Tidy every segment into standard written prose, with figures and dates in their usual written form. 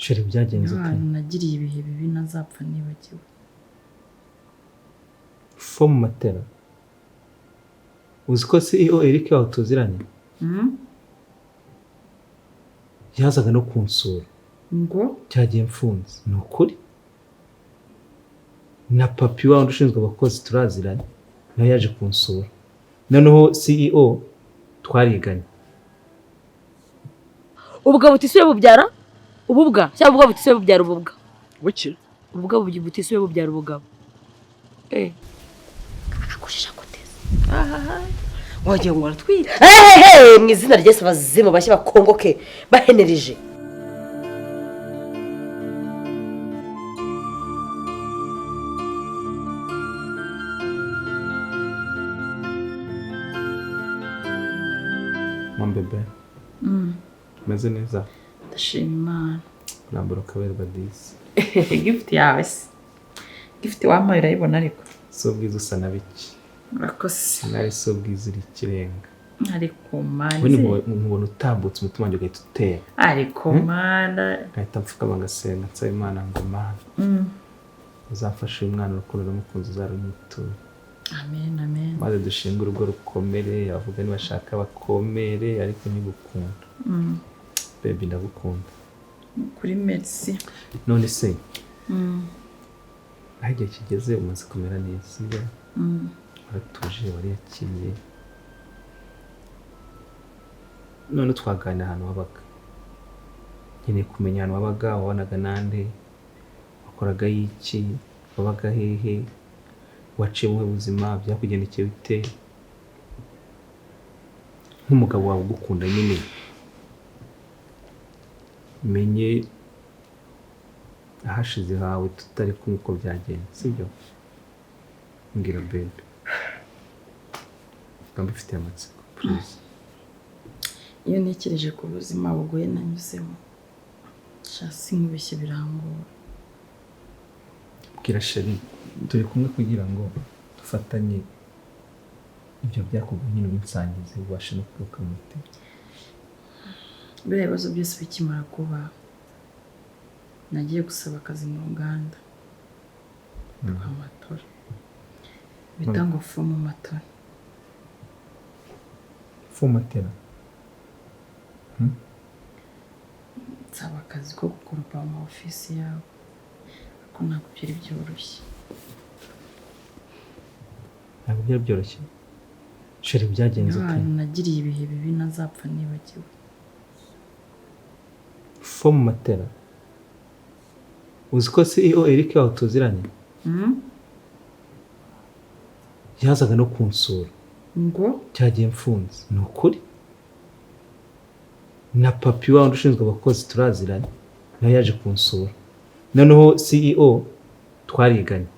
sheri byagenze uko nagiriye ibihe bibi nazapfa nibagiwe. Fo mu matera uzi ko CEO Eric waho tuziranye yazaga no kunsura ngo cyagiye mfunze ni ukuri na papi wawe ushinzwe abakozi turaziranye nawe yaje kunsura noneho CEO twariganye. Ubugabo butisuye bubyara ububwa cyangwa ubugabo butisuye bubyara ububwa buki ubugabo butisuye bubyara ubugabo akushisha kuteza wagiye ngo aratwite mu izina ryese abazimu bashye bakongoke bahenereje. Bebe meze neza ndashima Imana nambura kaberwa disi gift yawe se gift wampaye urayibona ariko so bwiza usa na biki urakoze nari so bwiza uri kirenga ariko manze mubona utambutse umutima wanjye ugahita utera ariko mana ngahita mfukama ngasenga nsaba Imana ngo Mana uzafashe uyu mwana urukundo n'umukunzi uzarumwiture. Amen amen. Maze dushinga urugo rukomere avuga nibashaka bakomere ariko nigukunda. Baby ndagukunda. Kuri merci. None se ahigiye kigeze umaze kumera neza waratuje wariyakiriye none twaganira ahantu wabaga nkeneye kumenya ahantu wabaga wabonaga nande wakoraga iki wabaga hehe waciye mu buzima byakugendekeye bite nk'umugabo wawe ugukunda nyine menye ahashize hawe tutari kumwe uko byagenze sibyo mbwira baby mbifitiye amatsiko please. Iyo ntekereje ku buzima bugoye nanyuzemo shasi nk'ibishye birangora. Bwira sheri turi kumwe kugira ngo dufatanye ibyo byakugoye nyine ubinsangize ubashe no kuruka mu mutima. Biriya bibazo byose bikimara kuba nagiye gusaba akazi mu ruganda rwa matora bita ngo fomu matora. Fomu matera nsaba akazi ko gukoropa mu ofisi yawe ariko ntabwo byari byoroshye. ntabwo byari byoroshye sheri byagenze uko nagiriye ibihe bibi nazapfa nibagiwe. Fomu matera uzi ko CEO Eric waho tuziranye yazaga no kunsura ngo cyagiye mfunze ni ukuri na papi wawe ushinzwe abakozi turaziranye nawe yaje kunsura noneho CEO twariganye.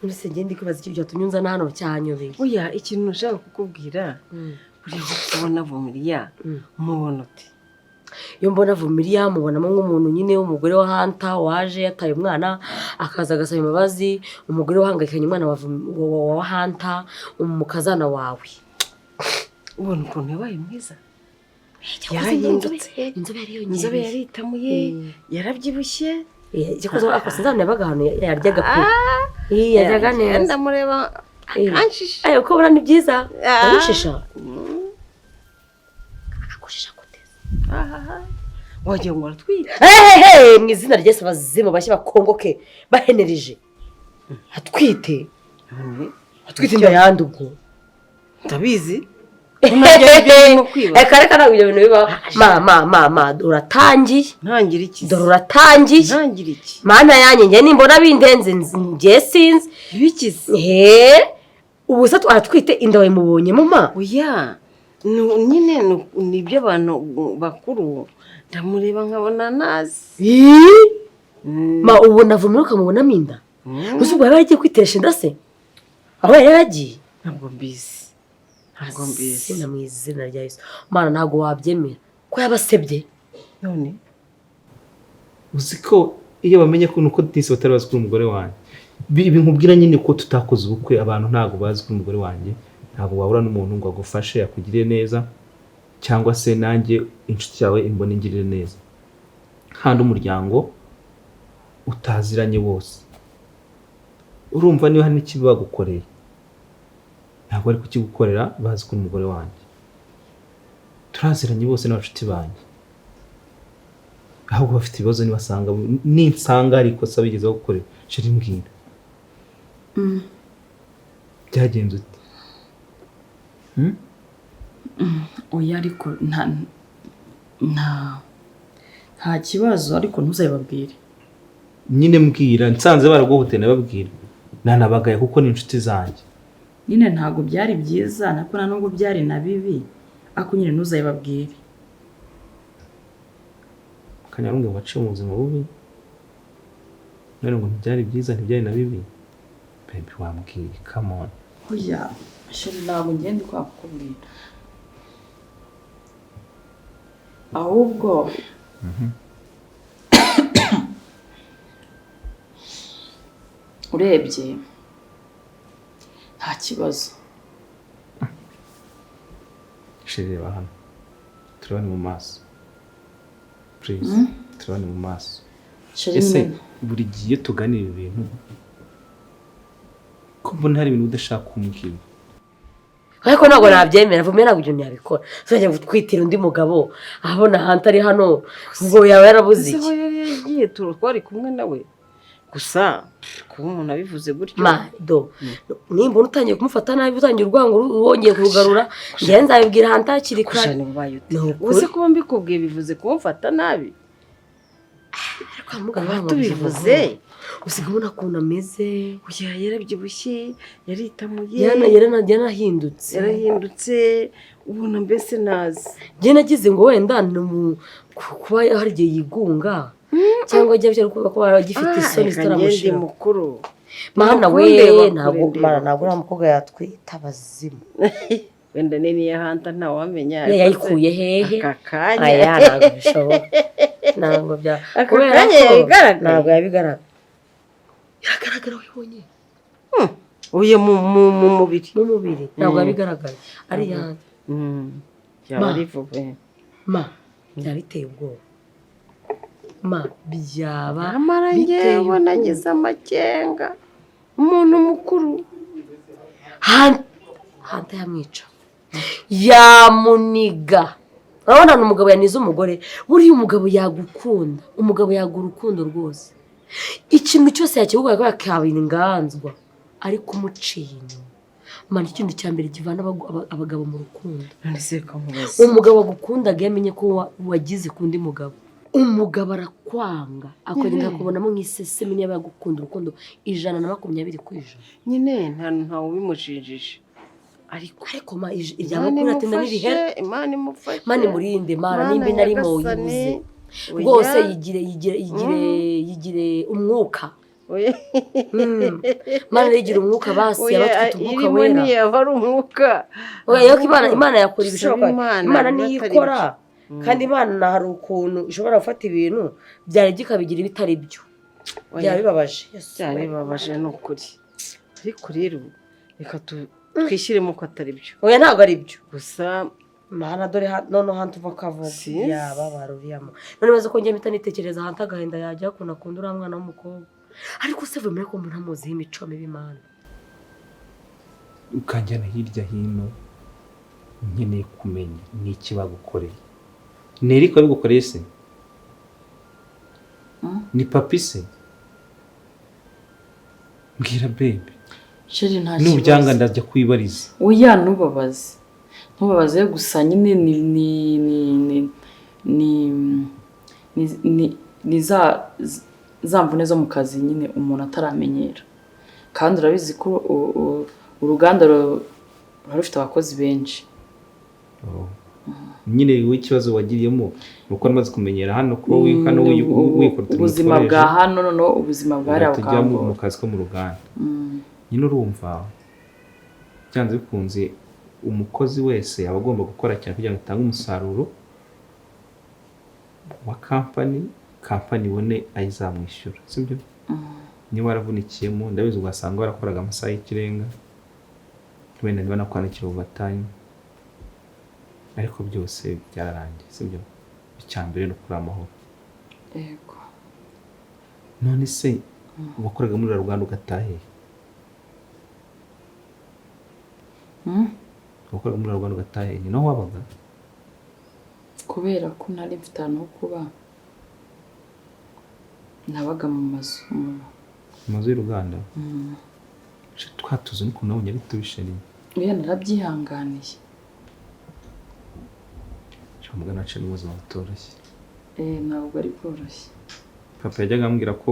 Mbese ngende kwibaza icyo byatumye unzana hano cyanyobeye. Oya ikintu nashaka kukubwira uri kubona Vumiriya mubona uti iyo mbona Vumiriya mubonamo nk'umuntu nyine w'umugore wa Hanta waje yataye umwana akaza agasaba imbabazi umugore wahangayikanye umwana wa Hanta umukazana wawe ubona ukuntu yabaye mwiza yarahindutse inzobe yaritamuye yarabyibushye cyakoze akosanzana yabaga hano yaryaga pe yaryaga neza ndamureba akanshisha ayo ko bura ni byiza arushisha akushisha kuteza wagiye ngo aratwite mu izina ryese abazimu bashye bakongoke bahenereje atwite inda yandi ubwo ndabizi reka ntabwo ibyo bintu bibaho mama uratangiye ntangira iki dore uratangiye ntangira iki mana yanjye njye nimbona bindenze njye sinzi bikize ubu se aratwite inda wayimubonyemo ma oya nyine nibyo abantu bakuru ndamureba nkabona nazi ma ubu navumira ukamubonamo inda gusa ubwo yaba yagiye kwiteresha inda se aho yari yaragiye ntabwo mbizi sina mu izina rya Yesu mana ntabwo wabyemera ko yabasebye none uzi ko iyo bamenye ko nuko disi batari bazi ko umugore wanjye ibi nkubwira nyine ko tutakoze ubukwe abantu ntabwo bazi ko umugore wanjye ntabwo wahura n'umuntu ngo agufashe akugirire neza cyangwa se nanjye inshuti yawe imbone ingirire neza kandi umuryango utaziranye wose, urumva niba hari n'ikibi bagukoreye ntabwo ari kukigukorera bazi ko umugore wanjye, turaziranye bose n'abacuti banjye, ahubwo bafite ibibazo nibasanga ninsanga hari ikosa bigeze bagukorera sheri mbwira byagenze ute? oya ariko nta kibazo, ariko ntuzabibabwire. Nyine mbwira, nsanze baraguhuteye nababwira nanabagaye kuko ni inshuti zanjye. Nyine ntabwo byari byiza nako na nubwo byari na bibi, ariko nyine ntuzabibabwire. Kanyarunge waciye mu buzima bubi none ngo ntibyari byiza ntibyari na bibi, baby wambwiye come on. Oya sheri ntabwo ngende kwakubwira, ahubwo urebye nta kibazo. Sheri reba hano turabane mu maso please, turabane mu maso. Ese buri gihe tuganira ibintu ko mbona hari ibintu udashaka kumbwira. ariko ntabwo nabyemera, vuba ntabwo ibyo ntiyabikora. Uzajya kwitira undi mugabo abona ahantu ari hano ubwo yaba yarabuze iki? yari yagiye twari kumwe nawe gusa kuba umuntu abivuze gutyo Mado nimba utangiye kumufata nabi utangiye urwango wongeye kurugarura njye nzabibwira ahantu hakiri kare. Uzi kuba mbikubwiye bivuze kumufata nabi tubivuze usiga ubona ukuntu ameze, yarabyibushye yaritamuye yarahindutse ubona mbese nazi. njye nagize ngo wenda kuba hari igihe yigunga cyangwa ajya byari kuba agifite isoni zitaramushira mukuru. Mana we ntabwo uriya mukobwa yatwita abazimu. Wenda nini yahanta ntawamenya yayikuye hehe aka kanya. aya ntabwo bishoboka, ntabwo bya kubera ko ntabwo yabigaragara. Yagaragara wibonye uye mu mubiri ntabwo yabigaragaye ari yanjye. byaba rivuye byaba biteye ubwoba byaba amara ngewe nagize amakenga umuntu mukuru hanta yamwica yamuniga. urabona ni umugabo yanize umugore, buriya umugabo yagukunda, umugabo yaguha urukundo rwose, ikintu cyose yakiguha ko yakabira inganzwa ariko umuciye inyuma. Mana ikintu cya mbere kivana abagabo mu rukundo, umugabo agukundaga yamenye ko wagize kundi mugabo, umugabo arakwanga akagenda kubonamo nk'isesemi niba yagukunda urukundo 120%. nyine ntawe ubimushinjije ariko iryama kuri atinda n'ibihera. Imana imufashe, Mana imurinde, Mana nimba narimo yibuze rwose yigire umwuka. Mana yigira umwuka basi abatwita umwuka wera. Yaba ari umwuka oya Imana yakora ibishoboka. Imana niyikora kandi Imana hari ukuntu ishobora gufata ibintu byari gikabigira ibitari byo. Byabibabaje ni ukuri, ariko rero reka twishyiremo ko atari byo. oya ntabwo ari byo gusa Mana dore noneho hantu uva kavuga yababara uriyamo. none baze ko njye mpita nitekereza ahantu agahinda yajya akunda uriya mwana w'umukobwa, ariko se vumere ko umuntu amuziho imico mibi Mana. Ukanjyana hirya hino nkeneye kumenya n'iki bagukoreye. Neriko bigukoreye se? Ni papi se? Mbwira baby. Sheri nta kibazo. Nubyanga ndajya kwibariza. Oya ntubabaze gusa nyine ni za mvune zo mu kazi nyine umuntu ataramenyera, kandi urabizi ko uruganda rufite abakozi benshi. Nyine w'ikibazo wagiriyemo nuko namaze kumenyera hano ko hano wikorera ubuzima bwa hano no ubuzima bwari abakamba mu kazi ko mu ruganda. Nyine urumva byanze bikunze umukozi wese aba agomba gukora cyane kugira ngo atange umusaruro wa kampani ibone ayizamwishyura, sibyo? Niba waravunikiyemo ndabizi ugasanga warakoraga amasaha y'ikirenga, wenda niba nakwandikira overtime, ariko byose byararangiye, sibyo? Icyambere no kuri amahoro. yego. none se wakoraga muri ruganda ugatahe wakoraga muri ruganda ugatahe ni naho wabaga kubera ko nari mfite ahantu ho kuba nabaga mu mazu y'uruganda twatuze n'ukuntu nabonye ari tubishariye oya narabyihanganiye mugana aciye n'ubuzima butoroshye ntabwo ari bworoshye papa yajyaga ambwira ko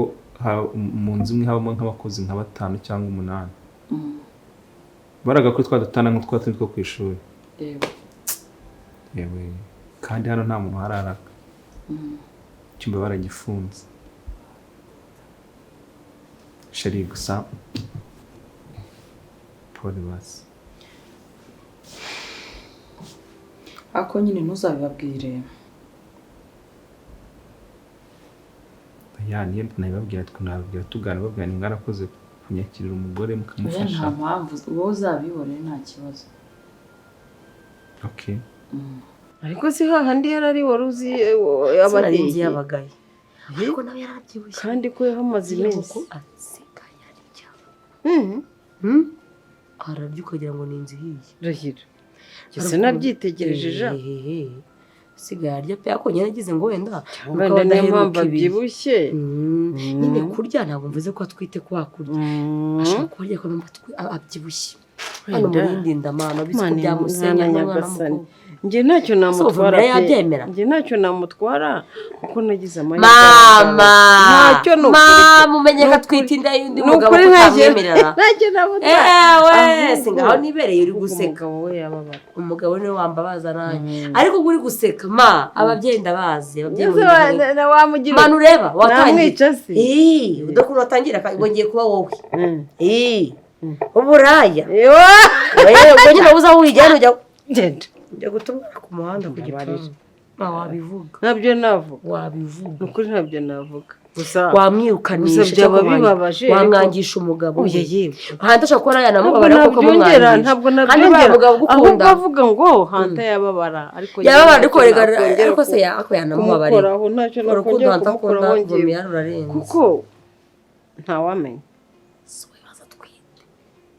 mu nzu imwe habamo nk'abakozi nka 5 cyangwa 8 baraga kuri twadutana nk'utwa tundi two ku ishuri yewe kandi hano nta muntu hararaka icyumba baragifunze sheri gusa poli basi ako nyine ntuzabibabwire niyo nabibabwira twunababwira tugana babwira ni mwarakoze kunyakirira umugore mukamufasha nta mpamvu wowe uzabibone nta kibazo okay ariko si hahandi yarari wari uzi abarinzi yabagaye ariko nawe yarabyibushye kandi ko yahamaze iminsi asigaye arya arabyo ukagira ngo ni inzu ihiye rahira ese nabyitegereje asigaye arya pe ako nyine nagize ngo wenda wenda niyo mpamvu abyibushye nyine kurya ntabwo mvuze ko atwite ko wakurya ashaka kurya ko abyibushye hano murindi ndamana bise ko byamusenya n'umwana mukuru njye ntacyo namutwara pe njye ntacyo namutwara kuko nagize amahirwe mama ntacyo ni mama umenye ko atwite inda y'undi mugabo utamwemerera ntacyo namutwara singaho nibereye uri guseka umugabo we yababara umugabo niwe wambabaza nanjye ariko uri guseka ma ababyeyi ndabazi ababyeyi wamugira manu ureba namwica se udakuru watangira wongeye kuba wowe uburaya ubwo nyine uza wijyana ujya genda ujya gutubura ku muhanda ku gipangu wabivuga ntabyo navuga wabivuga nukuri ntabyo navuga gusa wamwirukanisha byaba bibabaje wamwangisha umugabo oya yewe hanta ashobora kuba yanamubabara kuko mumwangisha ntabwo nabyongera ahubwo avuga ngo hanta yababara ariko ariko se ako yanamubabarira ntacyo urukundo hanta akunda vumbi yarurarenze kuko ntawamenya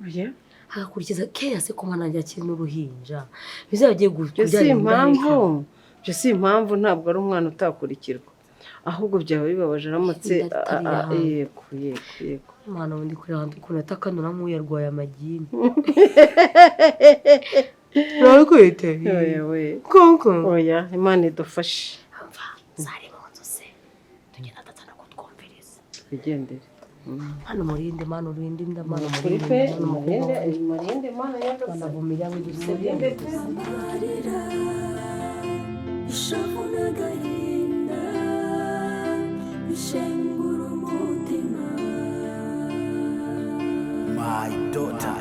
oya agakurikiza keya se ko mwana akiri n'uruhinja bizagiye ibyo si impamvu ntabwo ari umwana utakurikirwa ahubwo byaba bibabaje aramutse yego umwana wundi kuri hantu ukuntu atakanura nk'uyarwaye amagini ntabwo yiteye koko oya imana idufashe zari mu nzu se tugenda adatana ko twumviriza twigendere hano murinde mana urinde ndamana kuri pe murinde mana yanavumira widusebye ishavu n'agahinda bishengura umutima my daughter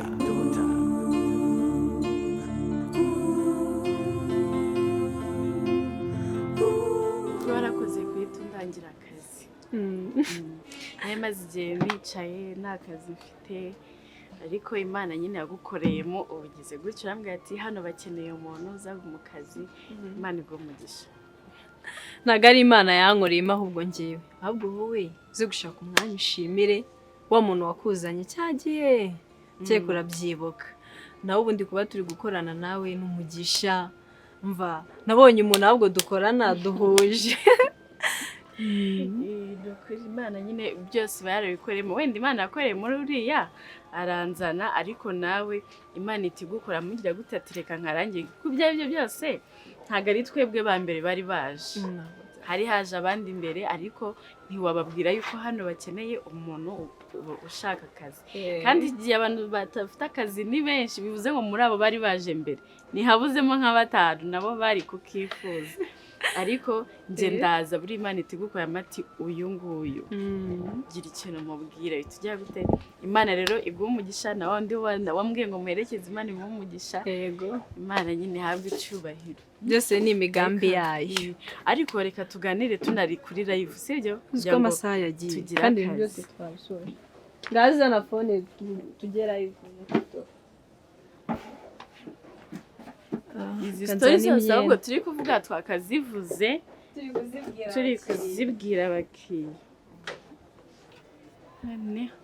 barakoze guhita undangira akazi aho maze igihe nicaye nta kazi mfite ariko imana nyine yagukoreyemo ubugize gutyo urambwira ati hano bakeneye umuntu uza mu kazi imana igumugisha ntabwo ari imana yankoreyemo ahubwo ngewe ahubwo wowe uze gushaka umwanya ushimire wa muntu wakuzanye cyagiye cyeka urabyibuka nawe ubundi kuba turi gukorana nawe n'umugisha mva nabonye umuntu ahubwo dukorana duhuje imana nyine byose barabikoreyemo wenda imana yakoreye muri uriya aranzana ariko nawe imana itigukora mugira gute atereka nkarangiye kuko ibyo ari byo byose ntabwo ari twebwe ba mbere bari baje hari haje abandi imbere ariko ntiwababwira yuko hano bakeneye umuntu ushaka akazi kandi igihe abantu batafite akazi ni benshi bivuze ngo muri abo bari baje mbere ntihabuzemo nka 5 nabo bari kukifuza ariko nje ndaza buri imana itigukora amati uyu nguyu gira ikintu mubwira bitujya gute imana rero igumugisha na wandi wambwiye ngo muherekeze imana igumugisha yego imana nyine habwe icyubahiro byose ni imigambi yayo ariko reka tuganire tunari kuri live sibyo kuko amasaha yagiye kandi byose twabishoje ngaza na phone tugera live izi stories zose ahubwo turi kuvuga twakazivuze turi kuzibwira abakiriya noneho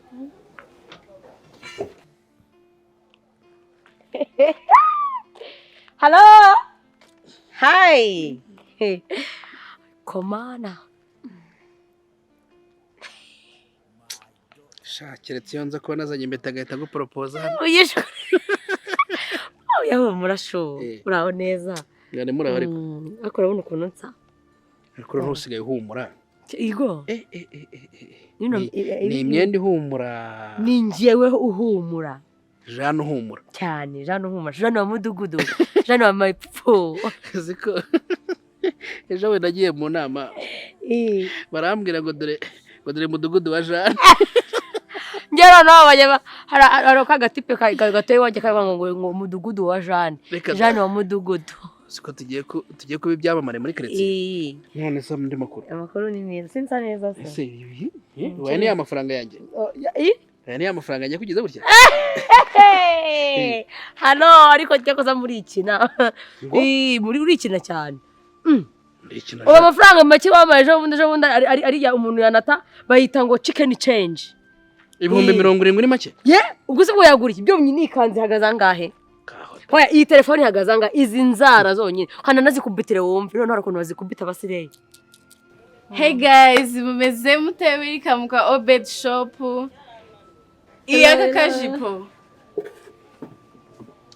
Hello. Hi. Komana. keretse iyo nza kuba nazanye impeta agahita guporopoza hano Uyishwe. Oya murasho. Uraho neza. ngane muraho ariko Ariko urabona ukuntu nsa. ariko ntusigaye uhumura Igo. ni imyenda ihumura Ni njyewe uhumura. Jeanne uhumura Cyane, Jeanne uhumura. Jeanne wa mudugudu. Jeanne wa mayipo. ziko ejo we nagiye mu nama barambwira ngo dore mudugudu wa Jeanne Ngero no banyama hari kagatipe gatoye wanje kavanga ngo mudugudu wa Jeanne. Jeanne wa mudugudu. siko tugiye kuba ibyamamare muri quartier none se ndi makuru Amakuru ni meza. Sinsa neza se. ese waye ni amafaranga yanjye ni amafaranga yanjye kugeza gutya hano ariko njya koza muri ikina muri urikina cyane uwo mafaranga make wamaye ejo bundi ari ya umuntu yanata bayita ngo chicken change 70 ni make ubwo se bwo yagura iki byo nikanze hagaze angahe hoya iyi telefone hagaze anga izi nzara zonyine hana nazikubitire wumve none arakuntu bazikubita basireye Hey guys, mumeze mute welcome kwa Obed Shop. Iya kajipo.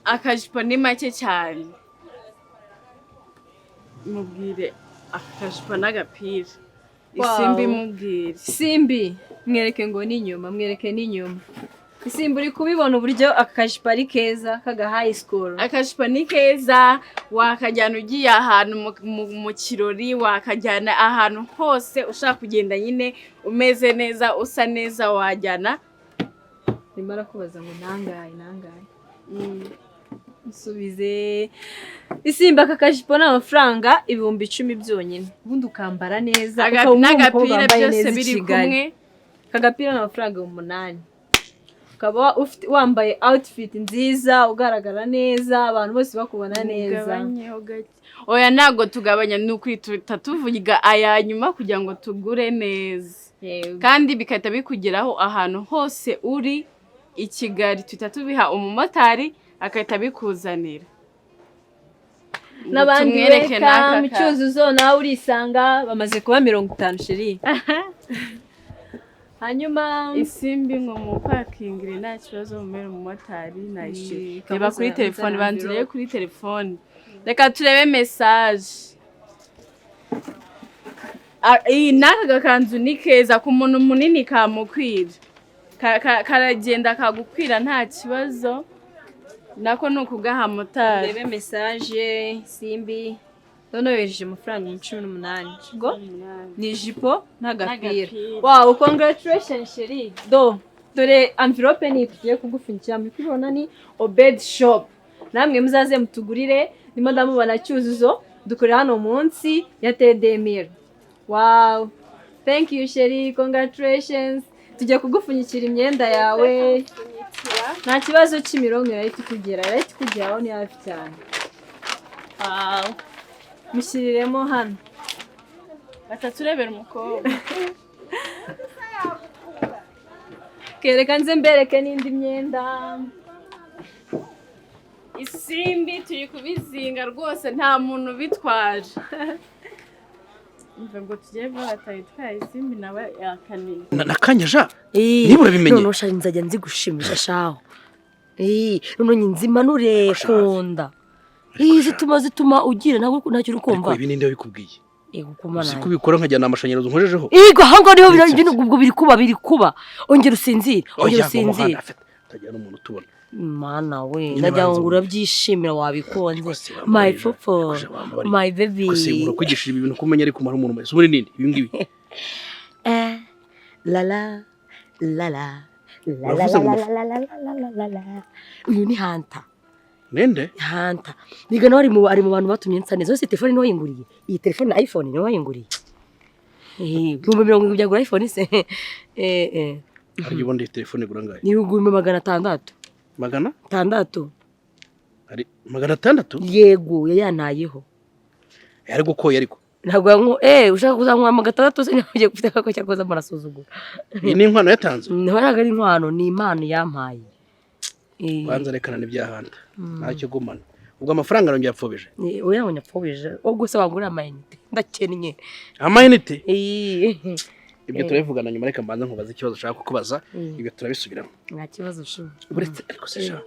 Akajipo ni make cyane. Mubwire akajipo n'agapira. Isimbi mubwire. Simbi mwereke ngo ni inyuma mwereke ni inyuma. Isimbi uri kubibona uburyo akajipo ari keza kaga high school. Akajipo ni keza wakajyana ugiye ahantu mu kirori wakajyana ahantu hose ushaka kugenda nyine umeze neza usa neza wajyana. Rimara kubaza ngo nangaye. Musubize. Isimba kakajipo n'amafaranga 10,000 byonyine. Ubundi ukambara neza n'agapira byose biri kumwe. Kagapira n'amafaranga 8. Ukaba wambaye outfit nziza ugaragara neza abantu bose bakubona neza. Oya ntago tugabanya nukwita tuvuga aya nyuma kugira ngo tugure neza. Kandi bikahita bikugeraho ahantu hose uri i Kigali tubiha umumotari akahita bikuzanira. N'abandi bereka mu cyuzuzo nawe urisanga bamaze kuba 50 sheri. Hanyuma isimbi ngo mu parking iri nta kibazo mu mumotari nayishyura. Reba kuri telefone banzureye kuri telefone. Reka turebe message. Iyi naka gakanzu ni keza ku muntu munini kamukwira. Karagenda kagukwira nta kibazo. Nako nukugaha motari. Rebe message Simbi. None wejeje amafaranga 18. Go? Ni jipo n'agapira. Wow, congratulations sheri. Dore envelope ni tugiye kugufinkira mu kubona ni Obed Shop. Namwe muzaze mutugurire nimo ndamubona cyuzuzo dukore hano munsi ya Tedemir. Wow. Thank you sheri, congratulations. Tugiye kugufunyikira imyenda yawe. Nta kibazo cy'imirongo yarahita kugeraho ni hafi cyane. Wow. Mushiriremo hano. Bataturebera umukobwa. Kereka nze mbereke n'indi myenda. Isimbi turi kubizinga rwose nta muntu bitwaje. Ngo tugiye batayitwaye isimbi nawe yakaniye. Nakanyaja. Niba urabimenye. None ushaka nzajya nzigushimisha shaho. None nzimanure kunda. Zituma ugira nawe ntacyo urukumva. Ibi ninde wabikubwiye? Ego kumana. Siko bikora nkajyana amashanyarazi nkojejeho. Ego hango niho ubwo biri kuba. Ongera usinzire. Tajya n'umuntu tubona. Mana we najya ngo urabyishimira wabikonze. My popo. My baby. Kose urakwigisha ibintu kumenya ari kumara umuntu wese. Muri ninde ibi ngibi? La. Uyu ni Hanta. Nende? Hanta. Niga no ari mu bantu batumye nsane zose telefone no yinguriye. Iyi telefone na iPhone no yinguriye. Ibihumbi 70 byagura iPhone se. Ari ubundi telefone gura ngaye. Ni ibihumbi 600. Magana? 600. Ari 600? Yego yantayeho. Ari gukoye ariko. ntabwo ushaka kuzanywamo gatandatu se ntibagiye gufite ako cyakoze marasuzugura. Iyi ni inkwano yatanze? Ntabwo ari inkwano, ni impano yampaye. Banza rekana n'ibyahanda. Ntacyo gumana. Ubwo amafaranga arongera yapfobije? Oya ngo yapfobije. Ubwo se wagura amayinite. Ndakennye. Amayinite? Ibyo turabivugana nyuma reka mbanza nkubaza ikibazo ushaka kukubaza, ibyo turabisubiramo. Nta kibazo shu. Uretse ariko se sha.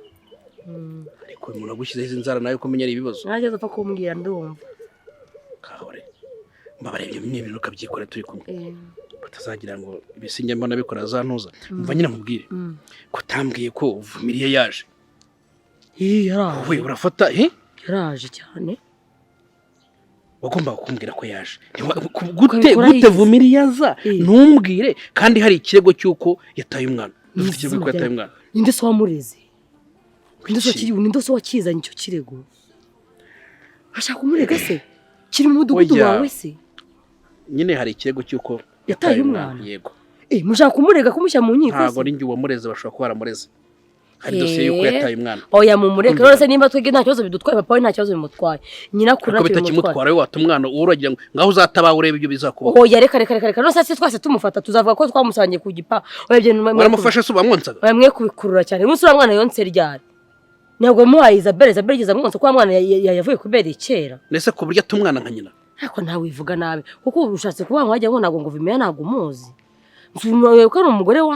Ariko umuntu agushyizeho izi nzara nayo kumenyera ibibazo. Ntagezo upfa kumbwira ndumva. Kahore. Mbabare ibyo bintu ukabyikora turi kumwe. Batazagira ngo ibisinge mbona bikora za ntuza. Mva nyina mubwire. Kutambwiye ko uvumiriye yaje. Yaraje. We urafata yaraje cyane. Wagomba kumbwira ko yaje. Gute vumiriye aza ntumbwire kandi hari ikirego cyuko yataye umwana. Dufite ikirego ko yataye umwana. Ninde so wamureze? Ninde so wakizanye icyo kirego? Ashaka kumurega se? Kiri mu mudugudu wawe se? Nyine hari ikirego cyuko yataye umwana. Yego. Mushaka kumurega kumushyira mu nkiko se? Ntabwo ari njye wamureze bashobora kuba baramureze. Hari dosiye yuko yataye umwana. Oya mumureke none se nimba twege nta kibazo bidutwaye papa we nta kibazo bimutwaye. Nyina kuri nacyo bitakimutwara we wata umwana uragira ngo ngaho uzataba urebe ibyo bizakuba. Oya reka none se twase tumufata tuzavuga ko twamusangiye ku gipa. Oya bye baramufasha se bamwonsaga. Oya mwe kubikurura cyane. Umunsi ura mwana yonse ryari. Ntabwo muhaye Isabelle igeza mwonse kwa mwana yavuye kubera ikera. Nese ku buryo atumwana nka nyina. Ariko nawe ivuga nabi kuko ushatse kuba wajya ngo nago vimenya nago umuzi. Nsumaye ko ari umugore wa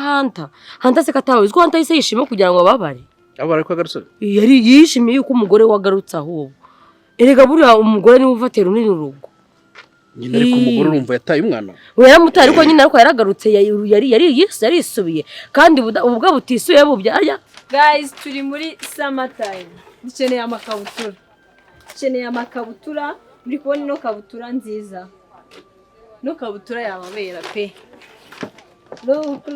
Hanta se katawe izko Hanta yise yishime kugira ngo babare. Abara ko agarutse. Yari yishimiye yuko umugore wagarutse ahubwo. Erega buriya umugore niwe ufatera runini urugo. Nyina ariko umugore urumva yataye umwana. Yaramutaye ariko nyina ariko yaragarutse yari isubiye kandi ubwo butisuye bubyarya. Guys turi muri summer time. Dukeneye amakabutura. Muri kubona ino kabutura nziza. No kabutura yamabera pe. Look.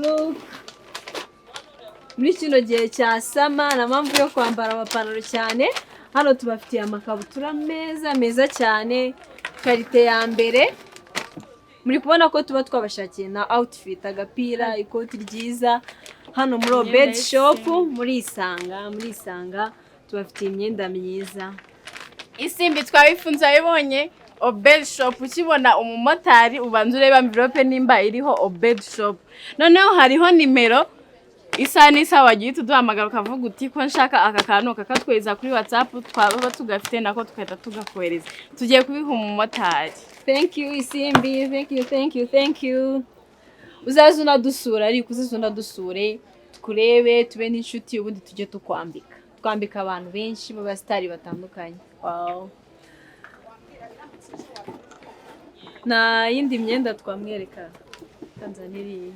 Muri kino gihe cya sama na mpamvu yo kwambara amapantaro cyane. Hano tubafitiye amakabutura meza cyane. Karite ya mbere. Muri kubona ko tuba twabashakiye na outfit agapira ikoti ryiza. Hano muri Obed Shop muri Isanga tubafitiye imyenda myiza. Isimbi twabifunze ayibonye Obed Shop ukibona umumotari ubanza ureba envelope nimba iriho Obed Shop. Noneho hariho nimero isa wagiye tuduhamagara ukavuga uti ko nshaka aka kantu kakatweza kuri WhatsApp twaba tugafite nako tukahita tugakohereza. Tugiye kubiha umumotari. Thank you Isimbi, thank you. Uzaza unadusura ariko unadusure kurebe tube n'inshuti ubundi tujye twambika abantu benshi mu bastari batandukanye. Wow. Na yindi myenda twamwereka Tanzania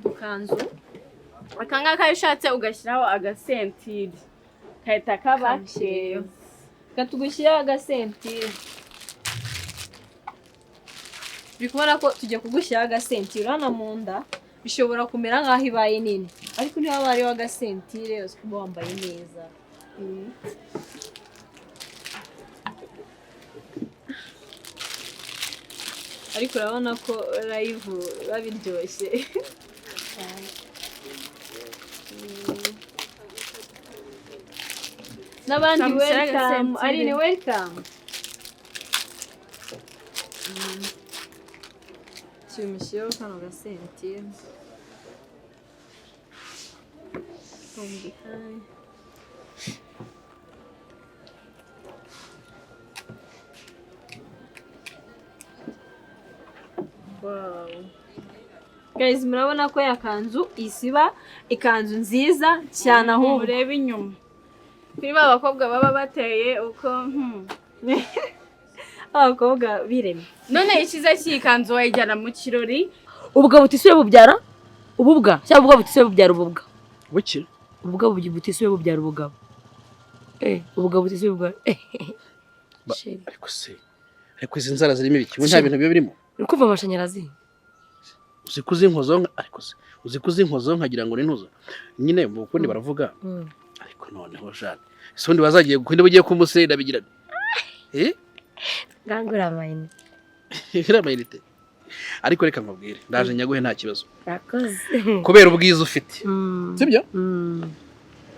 dukanzu akanga kayishatse ugashyiraho agasentiri kahita kabake katugushyira agasentiri. Bikubona ko tujye kugushyira agasentiri hano mu nda bishobora kumera nkaho ibaye nini ariko niba bari agasentire usko wambaye neza. Ariko urabona ko live babiryoshye. Nabandi welcome. Arine welcome. Cyumishiyo kano gasentire. From behind. Wow. Guys, murabona ko yakanzu isiba ikanzu nziza cyane aho ureba inyuma. Kuri ba bakobwa baba bateye uko abakobwa bireme. None ikiza cyikanzu wayijyana mu kirori. Ubwo butisuye bubyara ububwa cyangwa ubwo butisuye bubyara ububwa. Buki? Ubwo butisuye bubyara ubugabo. Ubwo butisuye bubyara. Ariko izi nzara zirimo ibiki? Nta bintu biba birimo. Ukuva amashanyarazi. Uzikuzinkozo nkagira ngo ni ntuzo. Nyine ukundi baravuga. Ariko noneho jane. Sondi bazagiye kundi bugiye kumusenda bigirana. Ngangura amayinite. Iramayinite. Ariko reka nkubwire ndaje nyaguhe nta kibazo. Rakoze. Kubera ubwiza ufite. Sibyo?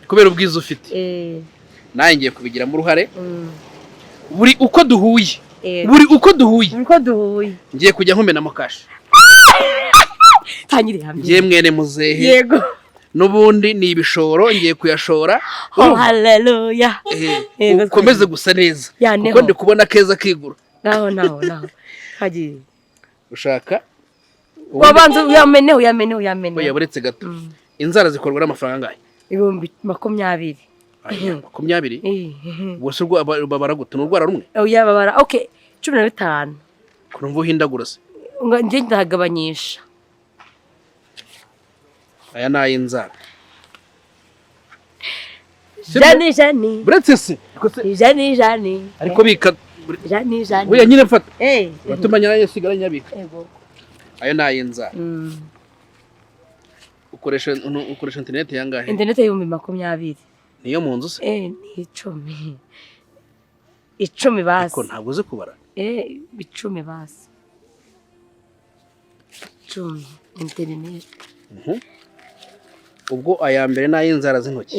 Kubera ubwiza ufite. Naye ngiye kubigiramo uruhare. Buri uko duhuye buri uko duhuye ngiye kujya nkumenamo kashi tanyire hamwe ngiye mwene muzehe yego n'ubundi ni ibishoro ngiye kuyashora haleluya ukomeze gusa neza Yaneho. kuko ndi kubona keza kigura naho hagiye ushaka wabanza uyameneho oya buretse gato inzara zikorwa n'amafaranga angahe 20,000 20 bose babara gute n'urwara rumwe oya babara okay 15 kurumva uhindagura se nje ndagabanyisha aya ni ay'inzara Jani buretse se Jani ariko bika Jani oya nyine mfata batumanya nayo sigara nyabika yego ayo ni ay'inzara ukoresha internet yangahe internet 20,000 niyo mu nzu se ni 10 basi ariko ntabwo uzi kubara 10 basi 10 internet ubwo aya mbere ni ay'inzara z'intoki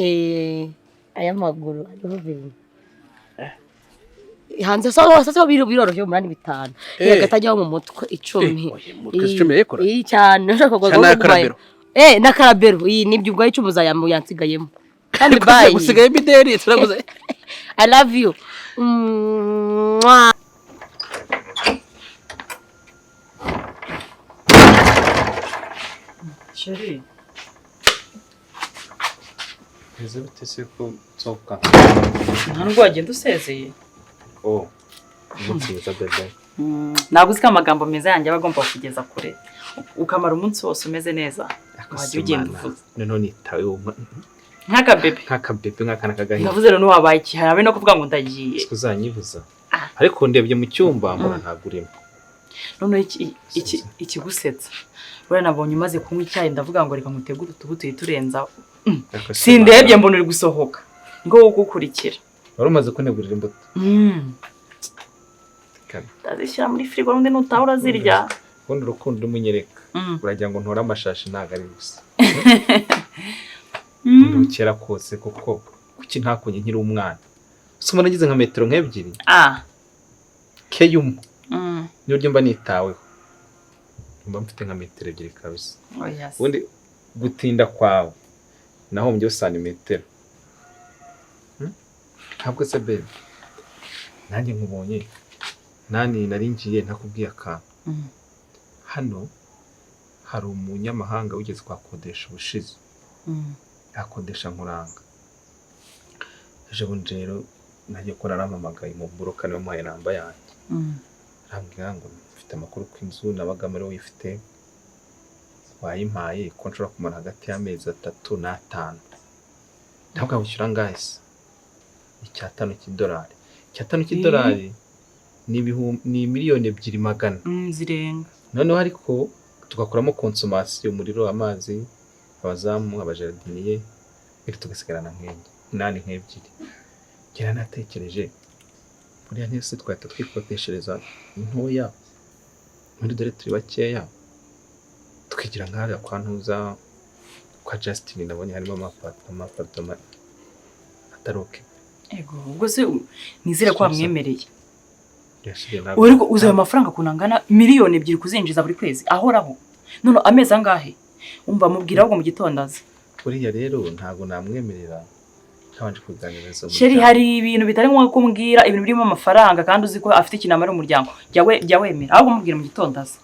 aya maguru ariho bibiri hanze sasa biroroshye 8-5 yagatajyaho mu mutwe 10 yekora cyane ushaka kuvuga na karabero iyi nibyo ubwo icyo muzayamu yansigayemo kandi bye gusigaye bideri turaguze I love you Chérie Ese bitese ko tsoka. ntabwo wagenda usezeye Nziza bebe. ntabwo uzi ko amagambo meza yanjye aba agomba kugeza kure ukamara umunsi wose umeze neza wajya ugenda uvuze None nitawe nk'akabebe nk'akana kagahinda. navuze rero ntiwabaye ikiharabe no kuvuga ngo ndagiye Uzanyibuza. Ariko ndebye mu cyumba mbona ntabwo urimo. none ikigusetsa buriya nabonye umaze kunywa icyayi ndavuga ngo reka mutegure utubuto turenzaho sindebye mbona uri gusohoka ngo ugukurikira Wari umaze kunegurira imbuto. ndazishyira muri firigo n'undi nutaha urazirya Ubundi urukundo rumunyereka. Uragira ngo ntora amashashi ntabwo ari gusa. Kera kose kuko kuki ntakunye nkiri umwana. Usoma nagize nka metero nk'ebyiri. Keyum. Niyo mba nitaweho. Mba mfite nka metero ebyiri kabisa. Ubundi gutinda kwawe naho mujye santimetero. Ntabwo se bebe. Nanjye nkubonye. Nani narinjiye ntakubwiye akantu. Hano hari umunyamahanga wigeze kwakodesha ubushize. Yakodesha nkuranga. Ejo bundi rero najye ko naramamagaye mu buroka niwe muhaye namba yanjye. Arambwira ngo mfite amakuru ko inzu nabagamo rero uyifite wayimpaye ko nshobora kumara hagati y'amezi 3 na 5. Ntabwo wishyura ngahe se? $5 cy'idolari. $5 cy'idolari ni miliyoni 200 zirenga. Noneho ariko tugakuramo consommation umuriro amazi abazamu abajardinier biri tugasigarana nk'ebyiri. Gira natekereje buriya ntese twahita twikoteshereza intoya muri dore turi bakeya tukigira nk'ariya kwa ntuza kwa Justin nabonye harimo amapartment ataroke. Ego ubwo se nizire ko amwemereye. Uriko uzaye amafaranga kunangana miliyoni 2 kuzinjiza buri kwezi ahoraho. None amezi angahe? Umva mubwira ahubwo mu gitondaza. Buriya rero ntago namwemerera ntabanje kuganiriza. Sheri hari ibintu bitari nko kumbwira ibintu birimo amafaranga kandi uzi ko afite ikinamara umuryango. Jya wemera ahubwo mubwira mu gitondaza.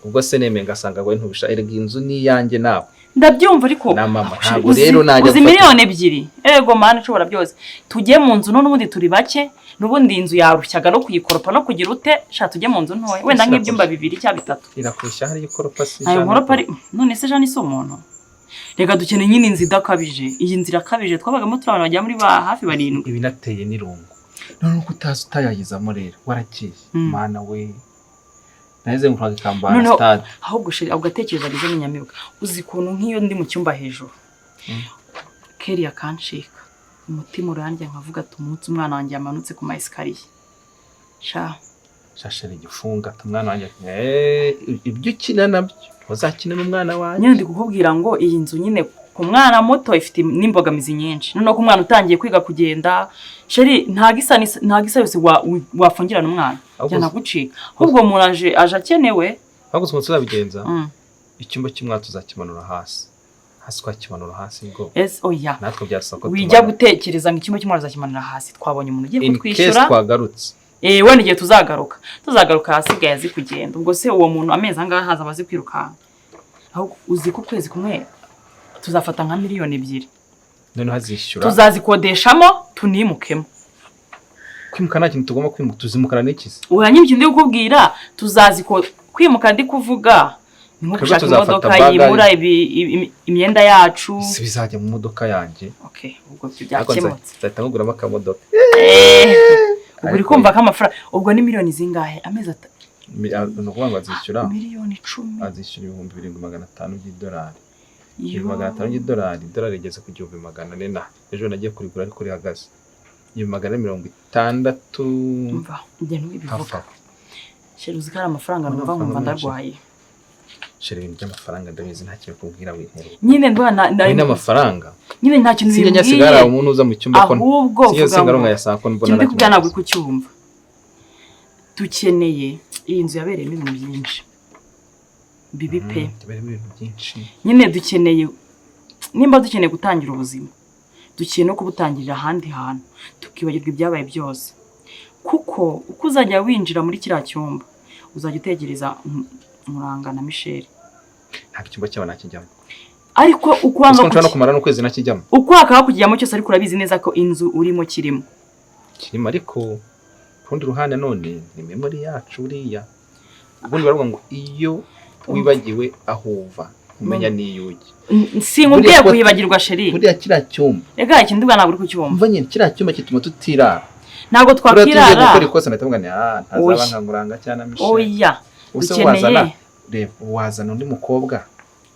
Ubwo se neme ngasanga we ntubisha erega inzu ni yanjye nawe. Ndabyumva ariko na mama ntabwo rero najya uzi miliyoni 2. Ego mana nshobora byose. Tujye mu nzu none ubundi turi bake. Nubundi inzu yarushyaga no kuyikoropa no kugira ute sha tujye mu nzu ntoya wenda nk'ibyumba 2 cyangwa 3 irakushya hari ikoropa si ayo nkoropa none se jani so umuntu reka dukeneye nyine inzu idakabije iyi nzira kabije twabagamo turi abantu bajya muri ba hafi 7 ibinateye n'irungu none uko utazi utayagizamo rero warakiye mana we naheze ngufanga kambana stade ahubwo sheri ugatekereza bize n'inyamibuga uzi kuntu nk'iyo ndi mu cyumba hejuru Keri akancika umutima uranjye nkavuga ati umunsi umwana wanjye yamanutse ku maesikariye shasheri gifunga umwana wanjye ibyo ukina nabyo uzakina n'umwana wanjye nyine ndi kukubwira ngo iyi nzu nyine ku mwana muto ifite n'imbogamizi nyinshi noneho ku mwana utangiye kwiga kugenda sheri nta gisa yose wafungirana umwana jyana gucika ahubwo umuntu aje akenewe ahubwo umuntu tuzabigenza icyumba cy'umwana tuzakimanura hasi twakimanura hasi ngo oya natwe byasako wijya gutekereza ngo icyumba cy'umwana tuzakimanura hasi twabonye umuntu ugiye kutwishyura twagarutse wenda igihe tuzagaruka hasigaye azi kugenda ubwo se uwo muntu amezi angahe haza abazi kwirukanka ahubwo uzi ko ukwezi kumwe tuzafata nka 2 miliyoni noneho azishyura tuzazikodeshamo tunimukemo kwimuka nta kintu tugomba kwimuka tuzimukana n'ikizi uranyibye ndi kukubwira kwimuka ndi kuvuga nko gushaka imodoka yimura imyenda yacu si bizajya mu modoka yanjye ubwo byakemutse nzahita nguramo akamodoka ubwo uri kumva ko amafaranga ubwo ni miliyoni zingahe amezi atatu ni ukuvuga ngo azishyura miliyoni 10 azishyura 7,500 by'idolari 7,500 by'idolari idolari rigeze ku 1,400 na ejo nagiye kurigura ariko rihagaze 660 umva njye ntubivuga sheri uzi ko ari amafaranga numva nkumva ndarwaye sheri ibintu by'amafaranga ndabizi nta kintu kubwira wintero nyine ndwana n'amafaranga nyine nta kintu bimbwiye sinyasigara umuntu uza mu cyumba ko ahubwo singaronga yasako mbona ndi kubwana gwe kucyumva dukeneye iyi nzu yabereyemo ibintu byinshi bibi pe yabereyemo ibintu byinshi nyine dukeneye nimba dukeneye gutangira ubuzima dukeneye no kubutangirira ahandi hantu tukibagirwa ibyabaye byose kuko uko uzajya winjira muri kiriya cyumba uzajya utegereza Muranga na Michelle nta cyumba cyabo nakijyamo ariko ukwanga ko no kumara n'ukwezi nakijyamo ukwaka kujyamo cyose ariko urabizi neza ko inzu urimo kirimo ariko kundi ruhande none ni memory yacu uriya ubundi baravuga ngo iyo wibagiwe ahuva umenya niyugi sinkubwiye kuhibagirwa sheri buriya kiriya cyumba rega ikindi bwa ntabwo uri kucyumva umva nyine kiriya cyumba kituma tutirara ntabwo twakirara gukora ikosa natabwa ni ntazaba nkanguranga cyane Michelle oya ukeneye wazana undi mukobwa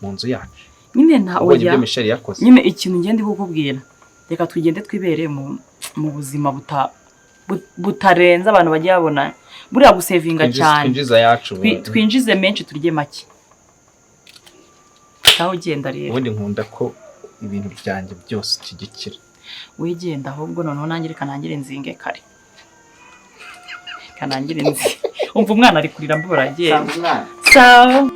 mu nzu yacu nyine nta oya Michelle yakoze nyine ikintu ngende kukubwira reka tugende twibere mu buzima butarenze abantu bagiye babona buriya gusevinga cyane twinjize menshi turye make aho ugenda rero ubundi nkunda ko ibintu byanjye byose kigikira wigenda ahubwo noneho nanjye reka nangire nzinge kare kanangire nzi umva umwana ari kurira mbura agenda sawa